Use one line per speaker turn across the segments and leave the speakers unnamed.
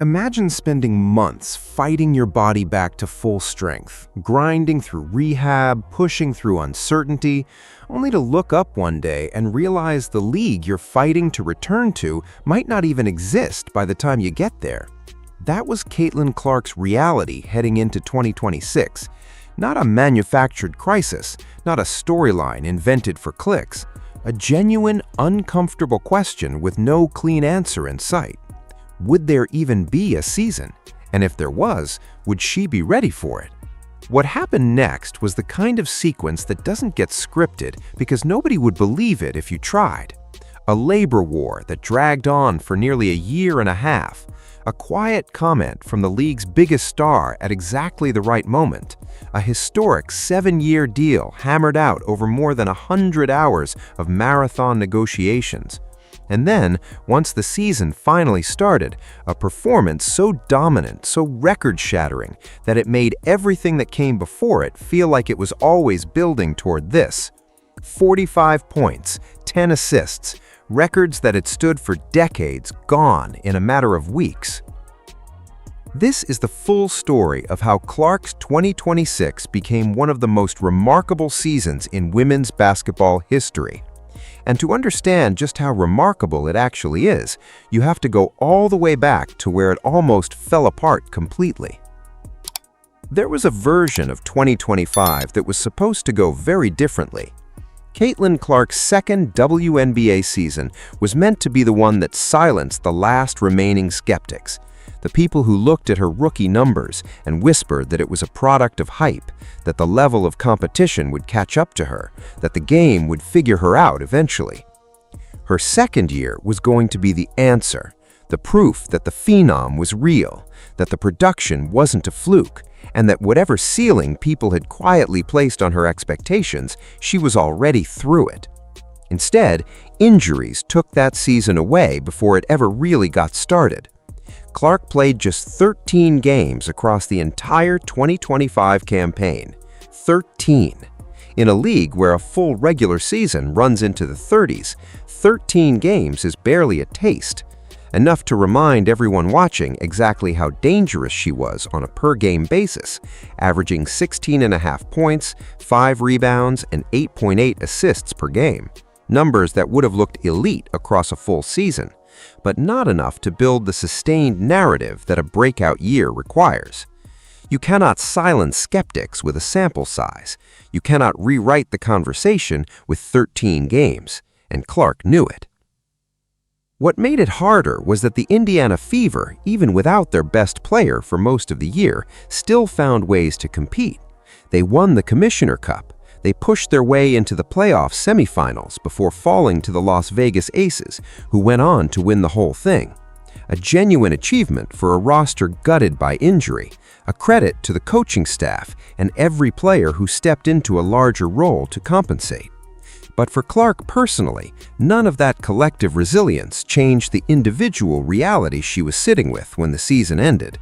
Imagine spending months fighting your body back to full strength, grinding through rehab, pushing through uncertainty, only to look up one day and realize the league you're fighting to return to might not even exist by the time you get there. That was Caitlin Clark's reality heading into 2026. Not a manufactured crisis, not a storyline invented for clicks. A genuine, uncomfortable question with no clean answer in sight. Would there even be a season? And if there was, would she be ready for it? What happened next was the kind of sequence that doesn't get scripted because nobody would believe it if you tried. A labor war that dragged on for nearly a year and a half. A quiet comment from the league's biggest star at exactly the right moment. A historic 7-year deal hammered out over more than 100 hours of marathon negotiations. And then, once the season finally started, a performance so dominant, so record-shattering, that it made everything that came before it feel like it was always building toward this. 45 points, 10 assists, records that had stood for decades gone in a matter of weeks. This is the full story of how Clark's 2026 became one of the most remarkable seasons in women's basketball history. And to understand just how remarkable it actually is, you have to go all the way back to where it almost fell apart completely. There was a version of 2025 that was supposed to go very differently. Caitlin Clark's second WNBA season was meant to be the one that silenced the last remaining skeptics. The people who looked at her rookie numbers and whispered that it was a product of hype, that the level of competition would catch up to her, that the game would figure her out eventually. Her second year was going to be the answer, the proof that the phenom was real, that the production wasn't a fluke, and that whatever ceiling people had quietly placed on her expectations, she was already through it. Instead, injuries took that season away before it ever really got started. Clark played just 13 games across the entire 2025 campaign. 13. In a league where a full regular season runs into the 30s, 13 games is barely a taste. Enough to remind everyone watching exactly how dangerous she was on a per-game basis, averaging 16.5 points, 5 rebounds, and 8.8 assists per game. Numbers that would have looked elite across a full season, but not enough to build the sustained narrative that a breakout year requires. You cannot silence skeptics with a sample size. You cannot rewrite the conversation with 13 games, and Clark knew it. What made it harder was that the Indiana Fever, even without their best player for most of the year, still found ways to compete. They won the Commissioner Cup. They pushed their way into the playoff semifinals before falling to the Las Vegas Aces, who went on to win the whole thing. A genuine achievement for a roster gutted by injury, a credit to the coaching staff and every player who stepped into a larger role to compensate. But for Clark personally, none of that collective resilience changed the individual reality she was sitting with when the season ended.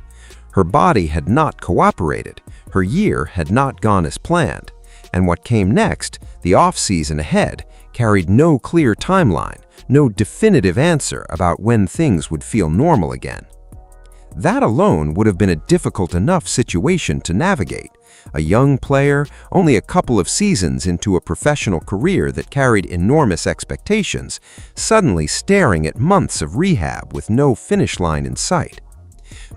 Her body had not cooperated, her year had not gone as planned. And what came next, the off-season ahead, carried no clear timeline, no definitive answer about when things would feel normal again. That alone would have been a difficult enough situation to navigate. A young player, only a couple of seasons into a professional career that carried enormous expectations, suddenly staring at months of rehab with no finish line in sight.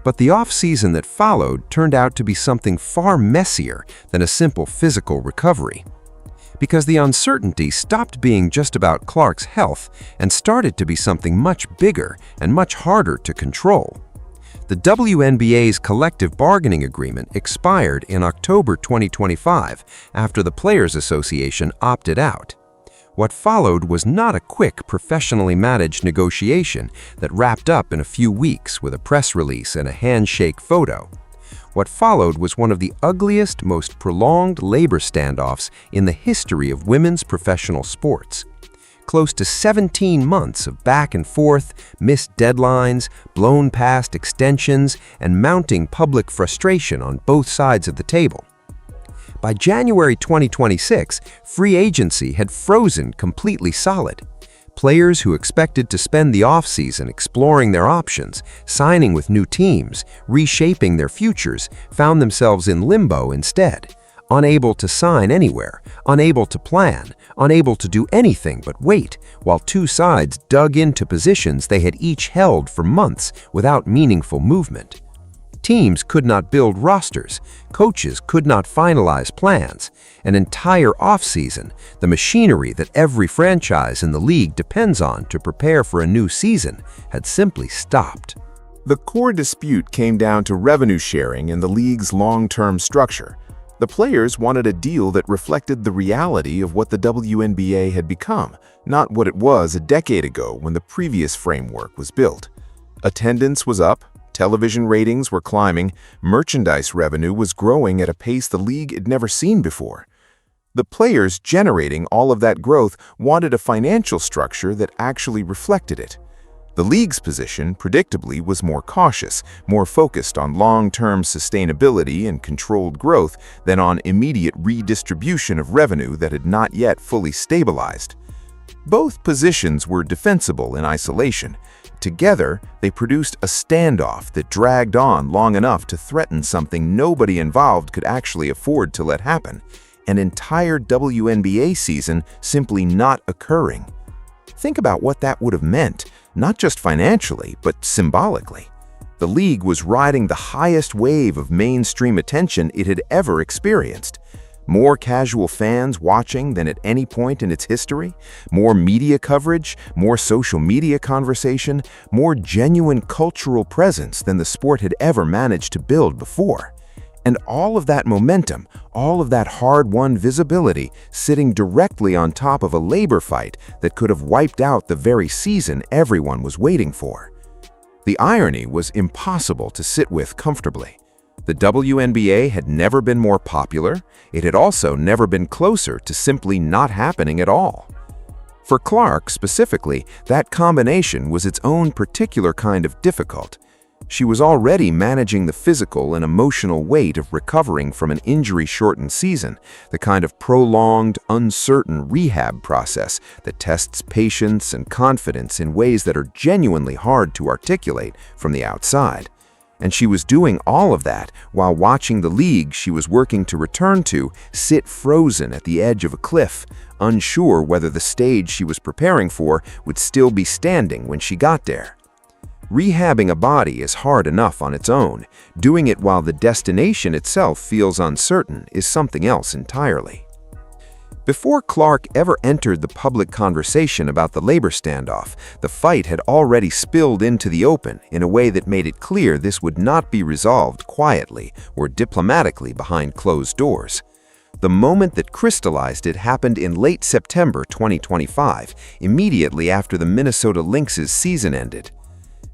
But the off-season that followed turned out to be something far messier than a simple physical recovery. Because the uncertainty stopped being just about Clark's health and started to be something much bigger and much harder to control. The WNBA's collective bargaining agreement expired in October 2025 after the Players Association opted out. What followed was not a quick, professionally managed negotiation that wrapped up in a few weeks with a press release and a handshake photo. What followed was one of the ugliest, most prolonged labor standoffs in the history of women's professional sports. Close to 17 months of back and forth, missed deadlines, blown past extensions, and mounting public frustration on both sides of the table. By January 2026, free agency had frozen completely solid. Players who expected to spend the offseason exploring their options, signing with new teams, reshaping their futures, found themselves in limbo instead. Unable to sign anywhere, unable to plan, unable to do anything but wait, while two sides dug into positions they had each held for months without meaningful movement. Teams could not build rosters, coaches could not finalize plans. An entire offseason, the machinery that every franchise in the league depends on to prepare for a new season, had simply stopped.
The core dispute came down to revenue sharing and the league's long-term structure. The players wanted a deal that reflected the reality of what the WNBA had become, not what it was a decade ago when the previous framework was built. Attendance was up, television ratings were climbing, merchandise revenue was growing at a pace the league had never seen before. The players generating all of that growth wanted a financial structure that actually reflected it. The league's position, predictably, was more cautious, more focused on long-term sustainability and controlled growth than on immediate redistribution of revenue that had not yet fully stabilized. Both positions were defensible in isolation. Together, they produced a standoff that dragged on long enough to threaten something nobody involved could actually afford to let happen: an entire WNBA season simply not occurring. Think about what that would have meant, not just financially, but symbolically. The league was riding the highest wave of mainstream attention it had ever experienced. More casual fans watching than at any point in its history, more media coverage, more social media conversation, more genuine cultural presence than the sport had ever managed to build before. And all of that momentum, all of that hard-won visibility sitting directly on top of a labor fight that could have wiped out the very season everyone was waiting for. The irony was impossible to sit with comfortably. The WNBA had never been more popular. It had also never been closer to simply not happening at all. For Clark, specifically, that combination was its own particular kind of difficult. She was already managing the physical and emotional weight of recovering from an injury-shortened season, the kind of prolonged, uncertain rehab process that tests patience and confidence in ways that are genuinely hard to articulate from the outside. And she was doing all of that while watching the league she was working to return to sit frozen at the edge of a cliff, unsure whether the stage she was preparing for would still be standing when she got there. Rehabbing a body is hard enough on its own. Doing it while the destination itself feels uncertain is something else entirely. Before Clark ever entered the public conversation about the labor standoff, the fight had already spilled into the open in a way that made it clear this would not be resolved quietly or diplomatically behind closed doors. The moment that crystallized it happened in late September 2025, immediately after the Minnesota Lynx' season ended.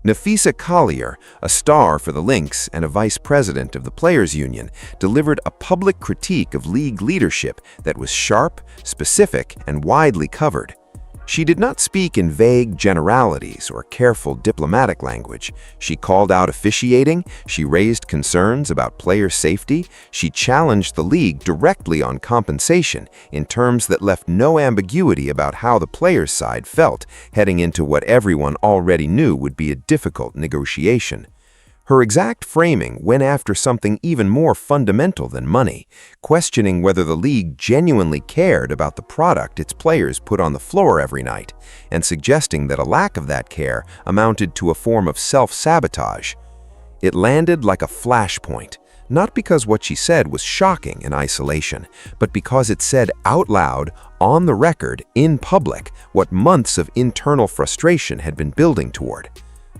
Nafisa Collier, a star for the Lynx and a vice president of the Players Union, delivered a public critique of league leadership that was sharp, specific, and widely covered. She did not speak in vague generalities or careful diplomatic language. She called out officiating, she raised concerns about player safety, she challenged the league directly on compensation in terms that left no ambiguity about how the players' side felt heading into what everyone already knew would be a difficult negotiation. Her exact framing went after something even more fundamental than money, questioning whether the league genuinely cared about the product its players put on the floor every night, and suggesting that a lack of that care amounted to a form of self-sabotage. It landed like a flashpoint, not because what she said was shocking in isolation, but because it said out loud, on the record, in public, what months of internal frustration had been building toward.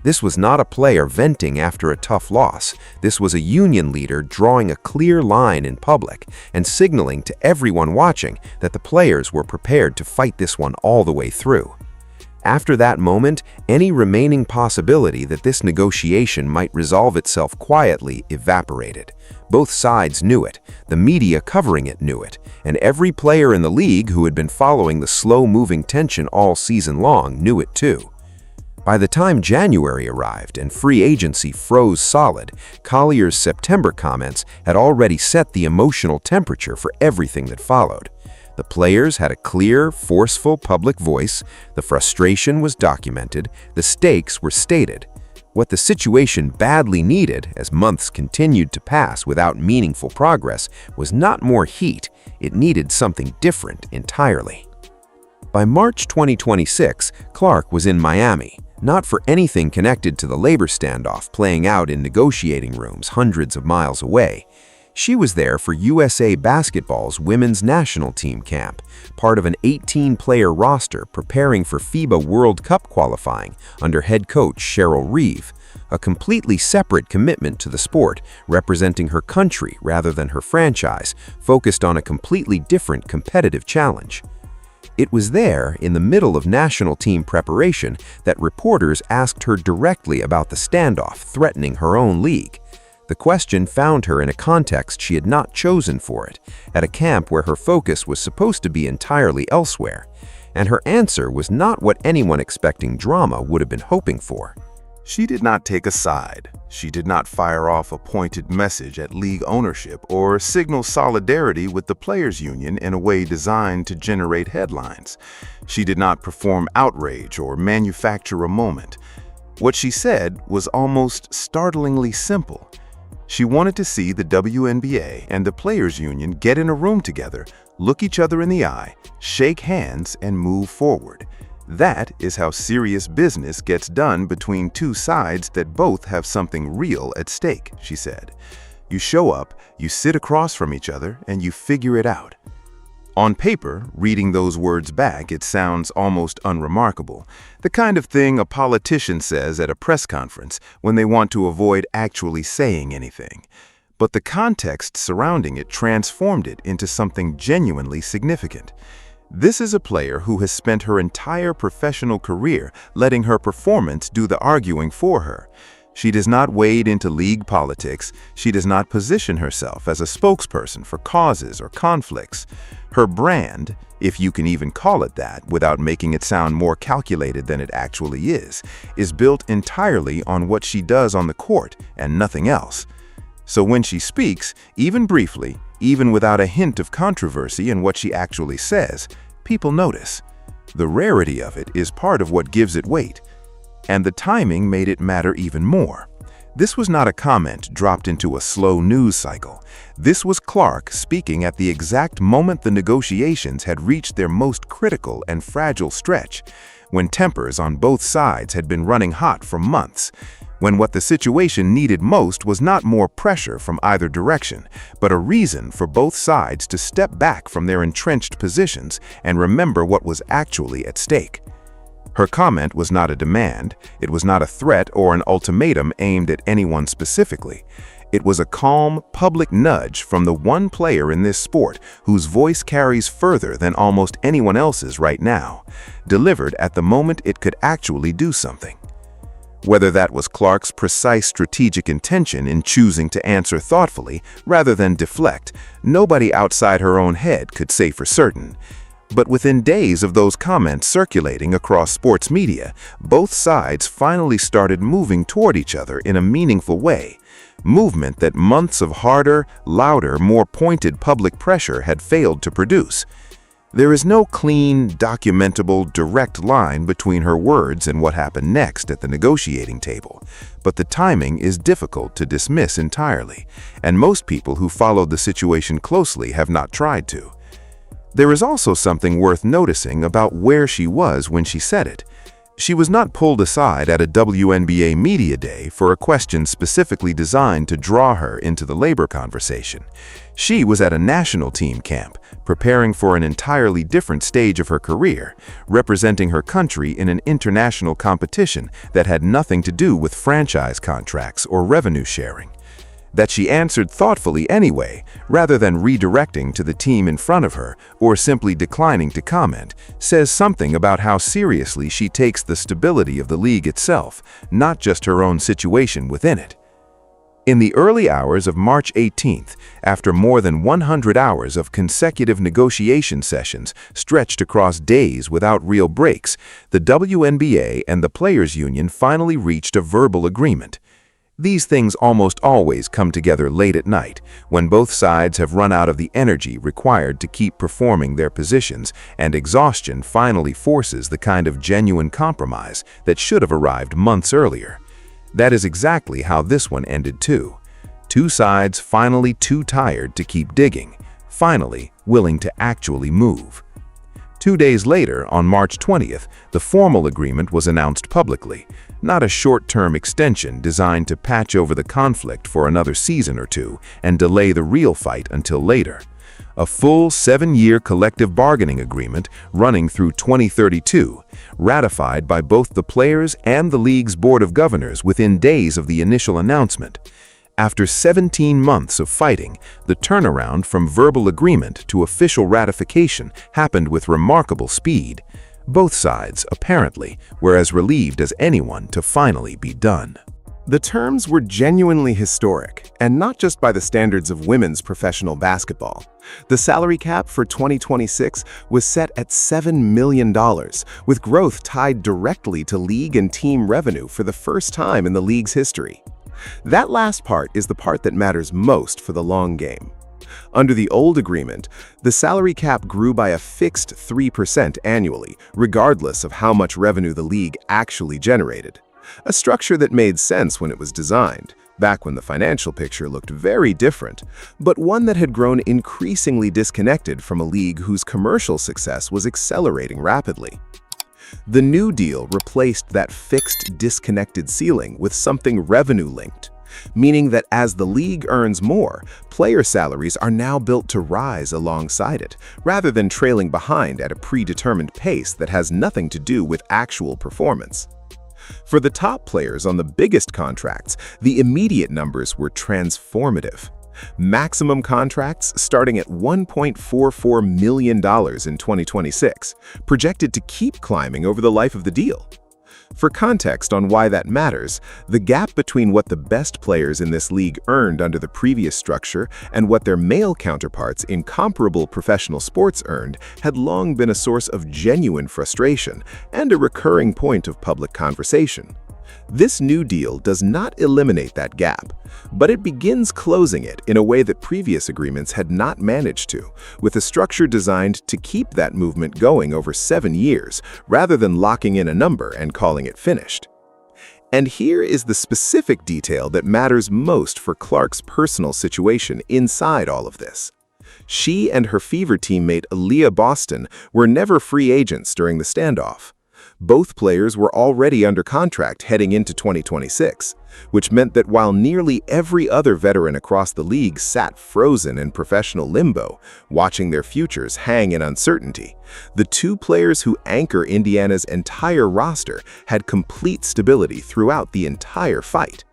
This was not a player venting after a tough loss. This was a union leader drawing a clear line in public and signaling to everyone watching that the players were prepared to fight this one all the way through. After that moment, any remaining possibility that this negotiation might resolve itself quietly evaporated. Both sides knew it, the media covering it knew it, and every player in the league who had been following the slow-moving tension all season long knew it too. By the time January arrived and free agency froze solid, Collier's September comments had already set the emotional temperature for everything that followed.
The players had a clear, forceful public voice, the frustration was documented, the stakes were stated. What the situation badly needed, as months continued to pass without meaningful progress, was not more heat, it needed something different entirely. By March 2026, Clark was in Miami, not for anything connected to the labor standoff playing out in negotiating rooms hundreds of miles away. She was there for USA Basketball's women's national team camp, part of an 18-player roster preparing for FIBA World Cup qualifying under head coach Cheryl Reeve, a completely separate commitment to the sport, representing her country rather than her franchise, focused on a completely different competitive challenge. It was there, in the middle of national team preparation, that reporters asked her directly about the standoff threatening her own league. The question found her in a context she had not chosen for it, at a camp where her focus was supposed to be entirely elsewhere, and her answer was not what anyone expecting drama would have been hoping for.
She did not take a side. She did not fire off a pointed message at league ownership or signal solidarity with the players' union in a way designed to generate headlines. She did not perform outrage or manufacture a moment. What she said was almost startlingly simple. She wanted to see the WNBA and the players' union get in a room together, look each other in the eye, shake hands, and move forward. That is how serious business gets done between two sides that both have something real at stake, she said. You show up, you sit across from each other, and you figure it out. On paper, reading those words back, it sounds almost unremarkable. The kind of thing a politician says at a press conference when they want to avoid actually saying anything. But the context surrounding it transformed it into something genuinely significant. This is a player who has spent her entire professional career letting her performance do the arguing for her. She does not wade into league politics. She does not position herself as a spokesperson for causes or conflicts. Her brand, if you can even call it that without making it sound more calculated than it actually is built entirely on what she does on the court and nothing else. So when she speaks, even briefly, even without a hint of controversy in what she actually says, people notice. The rarity of it is part of what gives it weight. And the timing made it matter even more. This was not a comment dropped into a slow news cycle. This was Clark speaking at the exact moment the negotiations had reached their most critical and fragile stretch, when tempers on both sides had been running hot for months, when what the situation needed most was not more pressure from either direction, but a reason for both sides to step back from their entrenched positions and remember what was actually at stake. Her comment was not a demand, it was not a threat or an ultimatum aimed at anyone specifically. It was a calm, public nudge from the one player in this sport whose voice carries further than almost anyone else's right now, delivered at the moment it could actually do something. Whether that was Clark's precise strategic intention in choosing to answer thoughtfully rather than deflect, nobody outside her own head could say for certain. But within days of those comments circulating across sports media, both sides finally started moving toward each other in a meaningful way, movement that months of harder, louder, more pointed public pressure had failed to produce. There is no clean, documentable, direct line between her words and what happened next at the negotiating table, but the timing is difficult to dismiss entirely, and most people who followed the situation closely have not tried to. There is also something worth noticing about where she was when she said it. She was not pulled aside at a WNBA media day for a question specifically designed to draw her into the labor conversation. She was at a national team camp, preparing for an entirely different stage of her career, representing her country in an international competition that had nothing to do with franchise contracts or revenue sharing. That she answered thoughtfully anyway, rather than redirecting to the team in front of her or simply declining to comment, says something about how seriously she takes the stability of the league itself, not just her own situation within it. In the early hours of March 18th, after more than 100 hours of consecutive negotiation sessions stretched across days without real breaks, the WNBA and the Players Union finally reached a verbal agreement. These things almost always come together late at night, when both sides have run out of the energy required to keep performing their positions, and exhaustion finally forces the kind of genuine compromise that should have arrived months earlier. That is exactly how this one ended too. Two sides finally too tired to keep digging, finally willing to actually move. 2 days later, on March 20th, the formal agreement was announced publicly, not a short-term extension designed to patch over the conflict for another season or two and delay the real fight until later. A full 7-year collective bargaining agreement running through 2032, ratified by both the players and the league's board of governors within days of the initial announcement. After 17 months of fighting, the turnaround from verbal agreement to official ratification happened with remarkable speed. Both sides, apparently, were as relieved as anyone to finally be done.
The terms were genuinely historic, and not just by the standards of women's professional basketball. The salary cap for 2026 was set at $7 million, with growth tied directly to league and team revenue for the first time in the league's history. That last part is the part that matters most for the long game. Under the old agreement, the salary cap grew by a fixed 3% annually, regardless of how much revenue the league actually generated. A structure that made sense when it was designed, back when the financial picture looked very different, but one that had grown increasingly disconnected from a league whose commercial success was accelerating rapidly. The new deal replaced that fixed, disconnected ceiling with something revenue-linked, meaning that as the league earns more, player salaries are now built to rise alongside it, rather than trailing behind at a predetermined pace that has nothing to do with actual performance. For the top players on the biggest contracts, the immediate numbers were transformative. Maximum contracts starting at $1.44 million in 2026, projected to keep climbing over the life of the deal. For context on why that matters, the gap between what the best players in this league earned under the previous structure and what their male counterparts in comparable professional sports earned had long been a source of genuine frustration and a recurring point of public conversation. This new deal does not eliminate that gap, but it begins closing it in a way that previous agreements had not managed to, with a structure designed to keep that movement going over 7 years, rather than locking in a number and calling it finished. And here is the specific detail that matters most for Clark's personal situation inside all of this. She and her Fever teammate Aaliyah Boston were never free agents during the standoff. Both players were already under contract heading into 2026, which meant that while nearly every other veteran across the league sat frozen in professional limbo, watching their futures hang in uncertainty, the two players who anchor Indiana's entire roster had complete stability throughout the entire fight.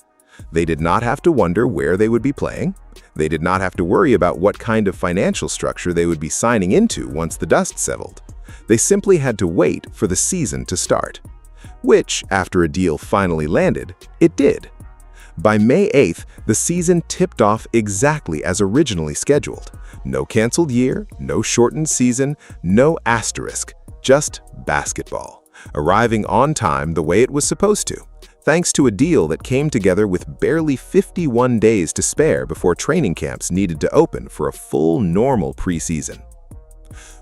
They did not have to wonder where they would be playing. They did not have to worry about what kind of financial structure they would be signing into once the dust settled. They simply had to wait for the season to start, which, after a deal finally landed, it did. By May 8th, the season tipped off exactly as originally scheduled. No canceled year, no shortened season, no asterisk, just basketball, arriving on time the way it was supposed to, thanks to a deal that came together with barely 51 days to spare before training camps needed to open for a full normal preseason.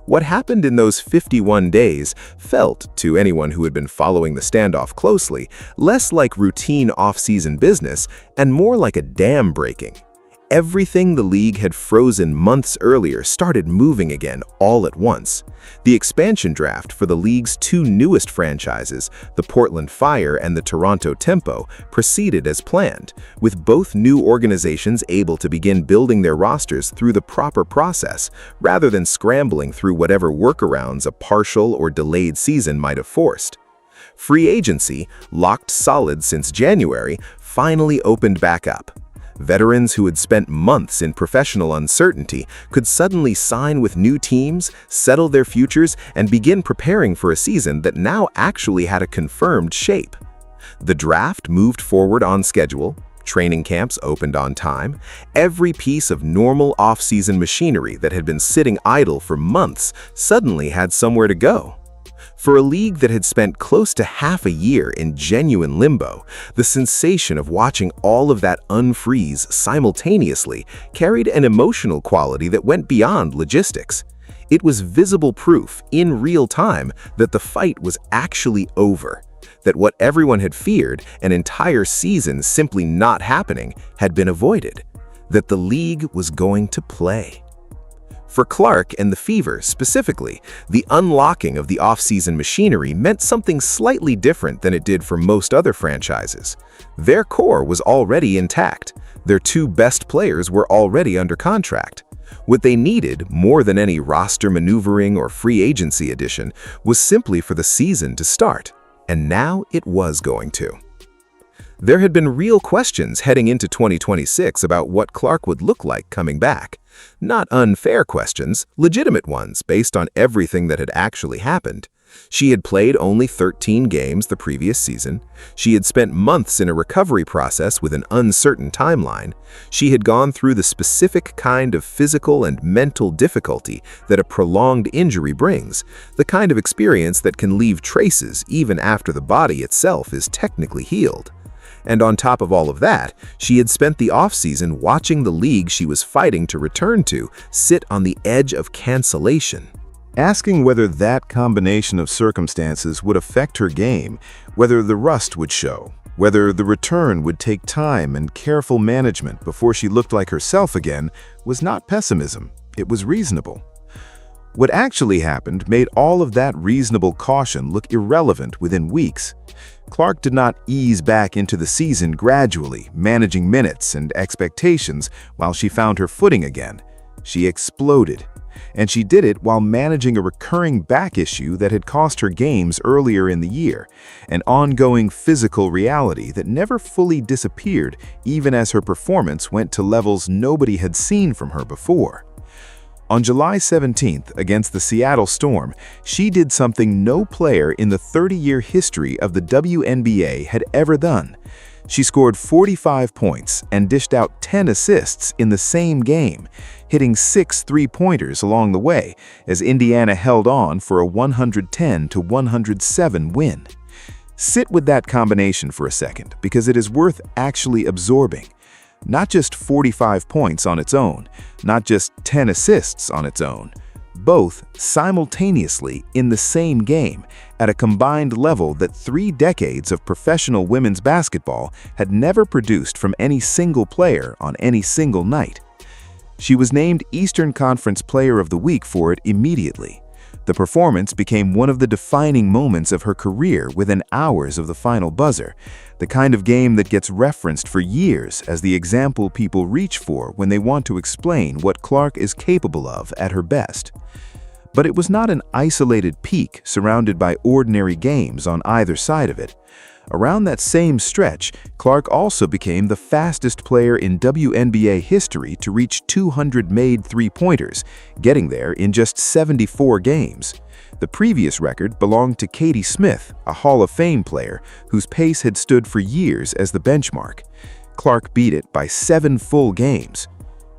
What happened in those 51 days felt, to anyone who had been following the standoff closely, less like routine off-season business and more like a dam breaking. Everything the league had frozen months earlier started moving again all at once. The expansion draft for the league's two newest franchises, the Portland Fire and the Toronto Tempo, proceeded as planned, with both new organizations able to begin building their rosters through the proper process, rather than scrambling through whatever workarounds a partial or delayed season might have forced. Free agency, locked solid since January, finally opened back up. Veterans who had spent months in professional uncertainty could suddenly sign with new teams, settle their futures, and begin preparing for a season that now actually had a confirmed shape. The draft moved forward on schedule, training camps opened on time, every piece of normal off-season machinery that had been sitting idle for months suddenly had somewhere to go. For a league that had spent close to half a year in genuine limbo, the sensation of watching all of that unfreeze simultaneously carried an emotional quality that went beyond logistics. It was visible proof, in real time, that the fight was actually over, that what everyone had feared, an entire season simply not happening, had been avoided, that the league was going to play. For Clark and the Fever specifically, the unlocking of the off-season machinery meant something slightly different than it did for most other franchises. Their core was already intact. Their two best players were already under contract. What they needed, more than any roster maneuvering or free agency addition, was simply for the season to start. And now it was going to. There had been real questions heading into 2026 about what Clark would look like coming back. Not unfair questions, legitimate ones based on everything that had actually happened. She had played only 13 games the previous season. She had spent months in a recovery process with an uncertain timeline. She had gone through the specific kind of physical and mental difficulty that a prolonged injury brings, the kind of experience that can leave traces even after the body itself is technically healed. And on top of all of that, she had spent the offseason watching the league she was fighting to return to sit on the edge of cancellation.
Asking whether that combination of circumstances would affect her game, whether the rust would show, whether the return would take time and careful management before she looked like herself again, was not pessimism, it was reasonable. What actually happened made all of that reasonable caution look irrelevant within weeks. Clark did not ease back into the season gradually, managing minutes and expectations while she found her footing again. She exploded. And she did it while managing a recurring back issue that had cost her games earlier in the year, an ongoing physical reality that never fully disappeared even as her performance went to levels nobody had seen from her before. On July 17th, against the Seattle Storm, she did something no player in the 30-year history of the WNBA had ever done. She scored 45 points and dished out 10 assists in the same game, hitting 6 three-pointers along the way as Indiana held on for a 110-107 win. Sit with that combination for a second because it is worth actually absorbing. Not just 45 points on its own, not just 10 assists on its own, both simultaneously in the same game at a combined level that 3 decades of professional women's basketball had never produced from any single player on any single night. She was named Eastern Conference Player of the Week for it immediately. The performance became one of the defining moments of her career within hours of the final buzzer, the kind of game that gets referenced for years as the example people reach for when they want to explain what Clark is capable of at her best. But it was not an isolated peak surrounded by ordinary games on either side of it. Around that same stretch, Clark also became the fastest player in WNBA history to reach 200 made three-pointers, getting there in just 74 games. The previous record belonged to Katie Smith, a Hall of Fame player whose pace had stood for years as the benchmark. Clark beat it by 7 full games.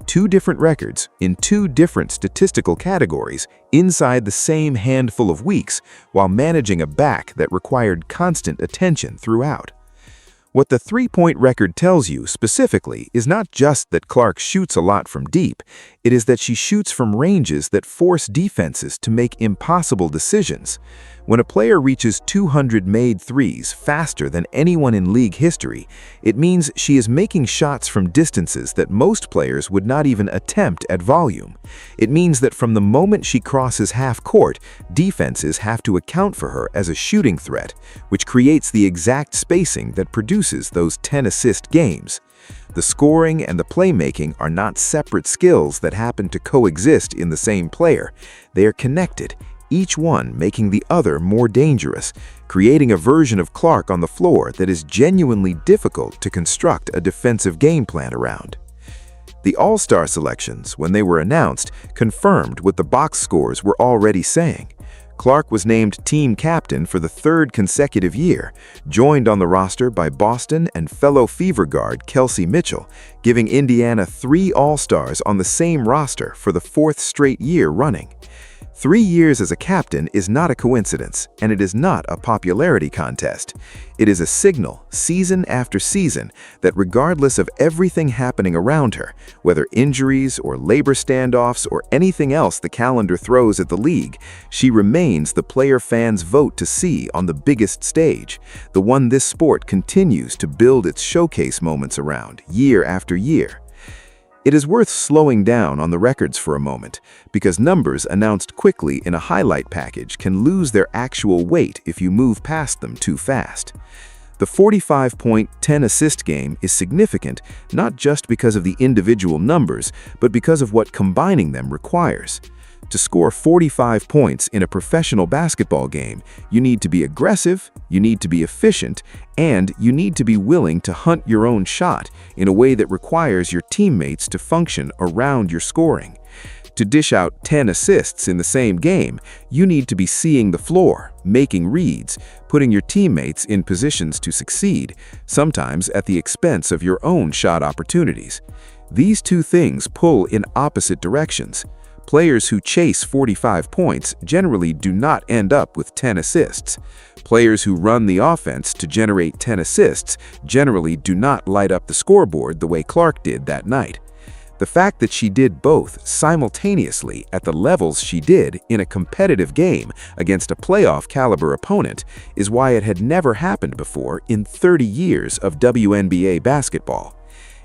2 different records in 2 different statistical categories inside the same handful of weeks while managing a back that required constant attention throughout. What the three-point record tells you specifically is not just that Clark shoots a lot from deep, it is that she shoots from ranges that force defenses to make impossible decisions. When a player reaches 200 made threes faster than anyone in league history, it means she is making shots from distances that most players would not even attempt at volume. It means that from the moment she crosses half court, defenses have to account for her as a shooting threat, which creates the exact spacing that produces those 10-assist games. The scoring and the playmaking are not separate skills that happen to coexist in the same player. They are connected, each one making the other more dangerous, creating a version of Clark on the floor that is genuinely difficult to construct a defensive game plan around. The All-Star selections, when they were announced, confirmed what the box scores were already saying. Clark was named team captain for the 3rd consecutive year, joined on the roster by Boston and fellow Fever guard Kelsey Mitchell, giving Indiana 3 All-Stars on the same roster for the 4th straight year running. 3 years as a captain is not a coincidence, and it is not a popularity contest. It is a signal, season after season, that regardless of everything happening around her, whether injuries or labor standoffs or anything else the calendar throws at the league, she remains the player fans vote to see on the biggest stage, the one this sport continues to build its showcase moments around, year after year. It is worth slowing down on the records for a moment, because numbers announced quickly in a highlight package can lose their actual weight if you move past them too fast. The 45-point, 10-assist game is significant not just because of the individual numbers, but because of what combining them requires. To score 45 points in a professional basketball game, you need to be aggressive, you need to be efficient, and you need to be willing to hunt your own shot in a way that requires your teammates to function around your scoring. To dish out 10 assists in the same game, you need to be seeing the floor, making reads, putting your teammates in positions to succeed, sometimes at the expense of your own shot opportunities. These two things pull in opposite directions. Players who chase 45 points generally do not end up with 10 assists. Players who run the offense to generate 10 assists generally do not light up the scoreboard the way Clark did that night. The fact that she did both simultaneously at the levels she did in a competitive game against a playoff-caliber opponent is why it had never happened before in 30 years of WNBA basketball.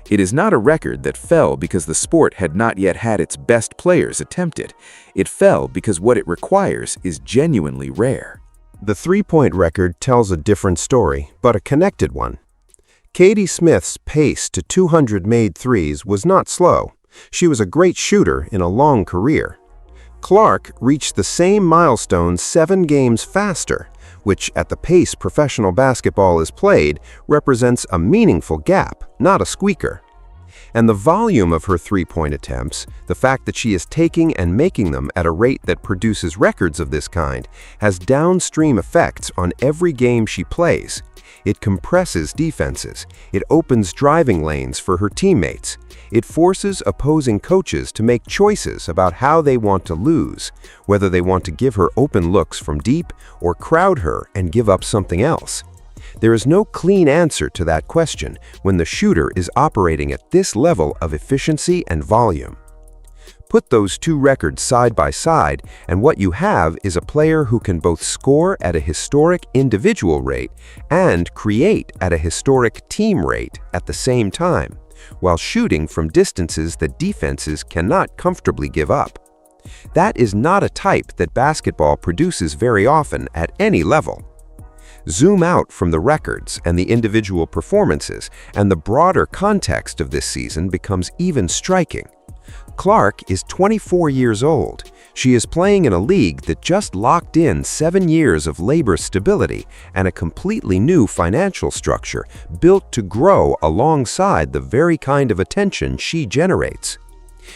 It is not a record that fell because the sport had not yet had its best players attempt it. It fell because what it requires is genuinely rare.
The three-point record tells a different story, but a connected one. Katie Smith's pace to 200 made threes was not slow. She was a great shooter in a long career. Clark reached the same milestone 7 games faster, which at the pace professional basketball is played represents a meaningful gap, not a squeaker. And the volume of her three-point attempts, the fact that she is taking and making them at a rate that produces records of this kind, has downstream effects on every game she plays. It compresses defenses. It opens driving lanes for her teammates. It forces opposing coaches to make choices about how they want to lose, whether they want to give her open looks from deep or crowd her and give up something else. There is no clean answer to that question when the shooter is operating at this level of efficiency and volume. Put those two records side by side, and what you have is a player who can both score at a historic individual rate and create at a historic team rate at the same time, while shooting from distances that defenses cannot comfortably give up. That is not a type that basketball produces very often at any level. Zoom out from the records and the individual performances, and the broader context of this season becomes even striking. Clark is 24 years old. She is playing in a league that just locked in 7 years of labor stability and a completely new financial structure built to grow alongside the very kind of attention she generates.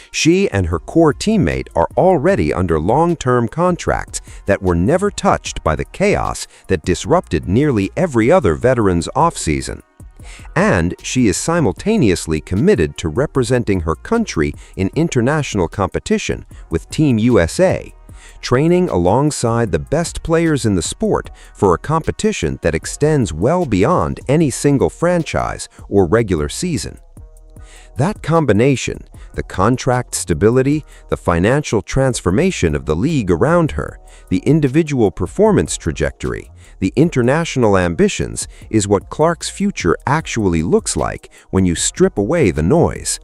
She and her core teammate are already under long-term contracts that were never touched by the chaos that disrupted nearly every other veteran's offseason. And she is simultaneously committed to representing her country in international competition with Team USA, training alongside the best players in the sport for a competition that extends well beyond any single franchise or regular season. That combination, the contract stability, the financial transformation of the league around her, the individual performance trajectory, the international ambitions, is what Clark's future actually looks like when you strip away the noise.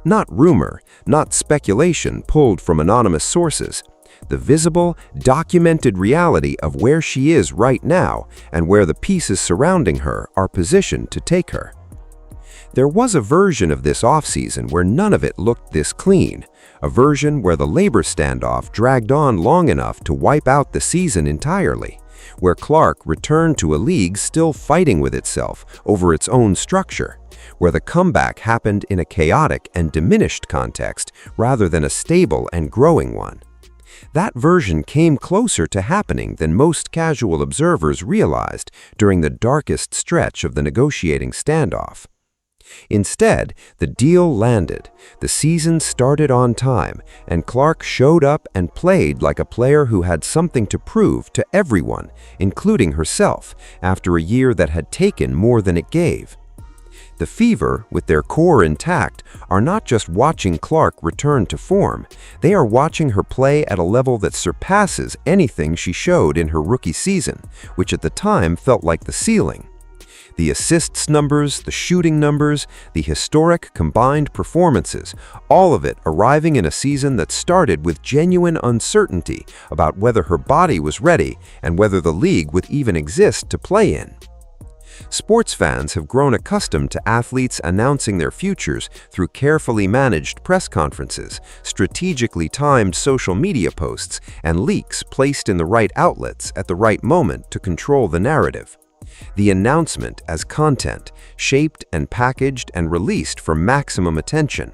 Not rumor, not speculation pulled from anonymous sources. The visible, documented reality of where she is right now and where the pieces surrounding her are positioned to take her. There was a version of this offseason where none of it looked this clean, a version where the labor standoff dragged on long enough to wipe out the season entirely, where Clark returned to a league still fighting with itself over its own structure, where the comeback happened in a chaotic and diminished context rather than a stable and growing one. That version came closer to happening than most casual observers realized during the darkest stretch of the negotiating standoff.
Instead, the deal landed. The season started on time, and Clark showed up and played like a player who had something to prove to everyone, including herself, after a year that had taken more than it gave. The Fever, with their core intact, are not just watching Clark return to form, they are watching her play at a level that surpasses anything she showed in her rookie season, which at the time felt like the ceiling. The assists numbers, the shooting numbers, the historic combined performances, all of it arriving in a season that started with genuine uncertainty about whether her body was ready and whether the league would even exist to play in. Sports fans have grown accustomed to athletes announcing their futures through carefully managed press conferences, strategically timed social media posts, and leaks placed in the right outlets at the right moment to control the narrative. The announcement as content, shaped and packaged and released for maximum attention.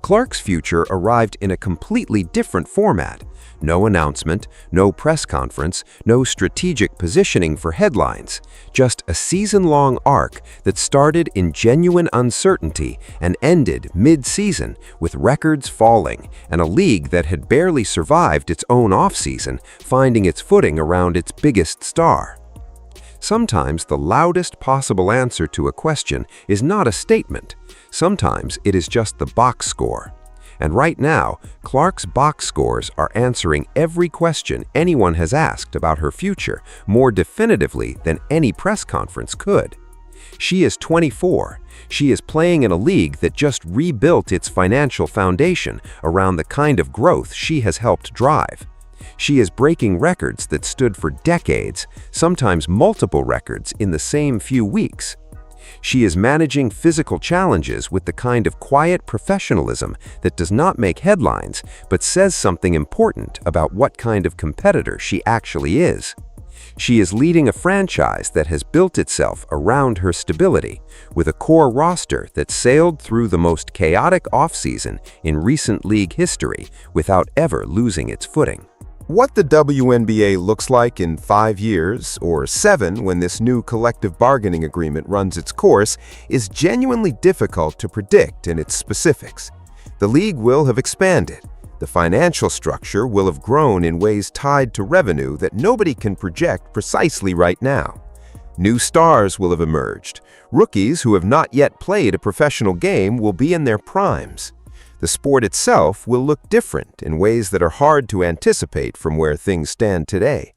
Clark's future arrived in a completely different format. No announcement, no press conference, no strategic positioning for headlines. Just a season-long arc that started in genuine uncertainty and ended mid-season with records falling and a league that had barely survived its own off-season, finding its footing around its biggest star. Sometimes the loudest possible answer to a question is not a statement. Sometimes it is just the box score. And right now, Clark's box scores are answering every question anyone has asked about her future more definitively than any press conference could. She is 24. She is playing in a league that just rebuilt its financial foundation around the kind of growth she has helped drive. She is breaking records that stood for decades, sometimes multiple records in the same few weeks. She is managing physical challenges with the kind of quiet professionalism that does not make headlines, but says something important about what kind of competitor she actually is. She is leading a franchise that has built itself around her stability, with a core roster that sailed through the most chaotic offseason in recent league history without ever losing its footing.
What the WNBA looks like in 5 years, or 7 when this new collective bargaining agreement runs its course, is genuinely difficult to predict in its specifics. The league will have expanded. The financial structure will have grown in ways tied to revenue that nobody can project precisely right now. New stars will have emerged. Rookies who have not yet played a professional game will be in their primes. The sport itself will look different in ways that are hard to anticipate from where things stand today.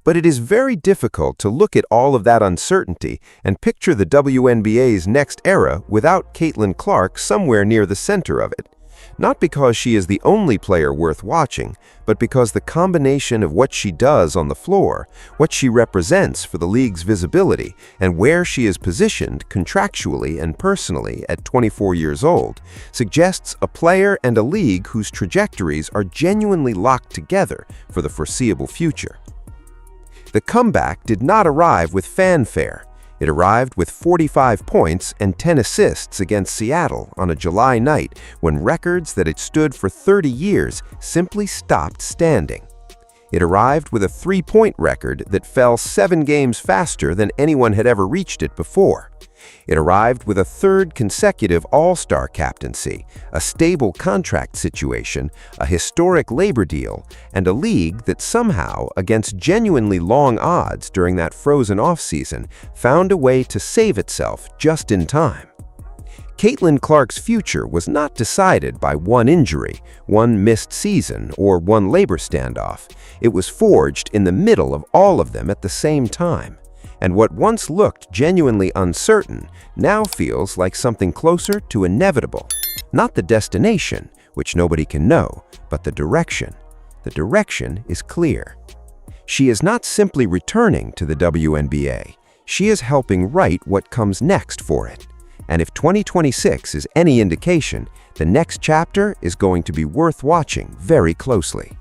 But it is very difficult to look at all of that uncertainty and picture the WNBA's next era without Caitlin Clark somewhere near the center of it. Not because she is the only player worth watching, but because the combination of what she does on the floor, what she represents for the league's visibility, and where she is positioned contractually and personally at 24 years old, suggests a player and a league whose trajectories are genuinely locked together for the foreseeable future. The comeback did not arrive with fanfare. It arrived with 45 points and 10 assists against Seattle on a July night when records that had stood for 30 years simply stopped standing. It arrived with a 3-point record that fell 7 games faster than anyone had ever reached it before. It arrived with a 3rd consecutive All-Star captaincy, a stable contract situation, a historic labor deal, and a league that somehow, against genuinely long odds during that frozen offseason, found a way to save itself just in time. Caitlin Clark's future was not decided by one injury, one missed season, or one labor standoff. It was forged in the middle of all of them at the same time. And what once looked genuinely uncertain now feels like something closer to inevitable. Not the destination, which nobody can know, but the direction. The direction is clear. She is not simply returning to the WNBA. She is helping write what comes next for it. And if 2026 is any indication, the next chapter is going to be worth watching very closely.